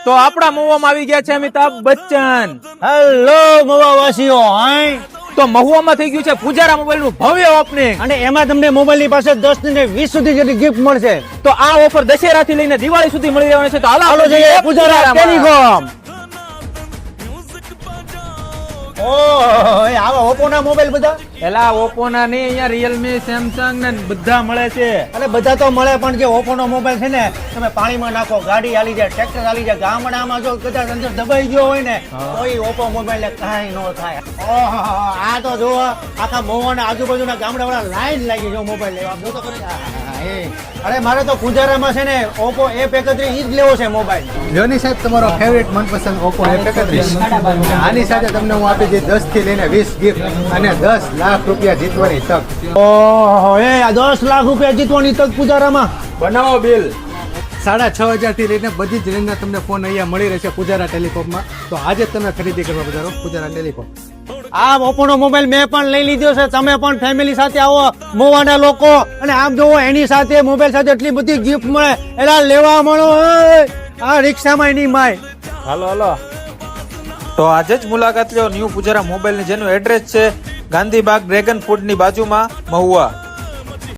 તો આપણા મહુવામાં આવી ગયા છે અમિતાભ બચ્ચન. હેલો મહુવાવાસીઓ. તો મહુવામાં થઈ ગયું છે પૂજારા મોબાઈલ નું ભવ્ય ઓપનિંગ, અને એમાં તમને મોબાઈલ ની પાસે 10 ને 20 સુધી જેટલી ગિફ્ટ મળશે. તો આ ઓફર દશેરા થી લઈને દિવાળી સુધી મળી રહેવાની છે. તો હાલો જઈએ પૂજારા ટેલિકોમ. ઓહ, આવા ઓપ્પો ના મોબાઈલ બધા. એલા ઓપ્પો ના નહીં, અહીંયા રિયલમી, સેમસંગ ને બધા મળે છે. અરે બધા તો મળે, પણ જે ઓપ્પો નો મોબાઈલ છે ને, તમે પાણીમાં નાખો, ગાડી હાલી જાય, ટ્રેક્ટર હાલી જાય, ગામડામાં જો કદાચ અંદર દબાઈ ગયો હોય ને તો એ ઓપ્પો મોબાઈલ ને કાંઈ ન થાય. ઓહો, આ તો જો આખા મહુવાના આજુબાજુના ગામડા વાળા લાઈન લાગી જો મોબાઈલ લેવા. જો તો ખરી. અરે મારે તો પૂજારામાં છે ને ઓપ્પો A31 ઈ જ લેવો છે મોબાઈલ. જોની સાહેબ, તમારો ફેવરેટ મનપસંદ ઓપ્પો A31. આની સાથે તમને હું આપી દઈશ 10 થી લઈને 20 ગિફ્ટ અને 10 લાખ રૂપિયા જીતવાની તક. ઓહો, આ 10 લાખ રૂપિયા જીતવાની તક પૂજારામાં. બનાવો બિલ. 6,500 થી લઈને બધી જ રેન્જના તમને ફોન અહીંયા મળી રહેશે પૂજારા ટેલિકોમમાં. તો આજે જ તમે ખરીદી કરવા પધારો પૂજારા ટેલિકોમ. આ ઓપ્પો નો મોબાઈલ મેં પણ લઈ લીધો છે. તમે પણ ફેમિલી સાથે આવો મહુવાના લોકો, અને આમ જોવો એની સાથે મોબાઈલ સાથે એટલી બધી ગિફ્ટ મળે. એલા લેવા મળો. આ રિક્ષામાં એની માય. હાલો હાલો. તો આજે જ મુલાકાત લ્યો ન્યુ પૂજારા મોબાઈલ ની, જેનું એડ્રેસ છે ગાંધીબાગ ડ્રેગન ફૂડ ની બાજુમાં મહુવા.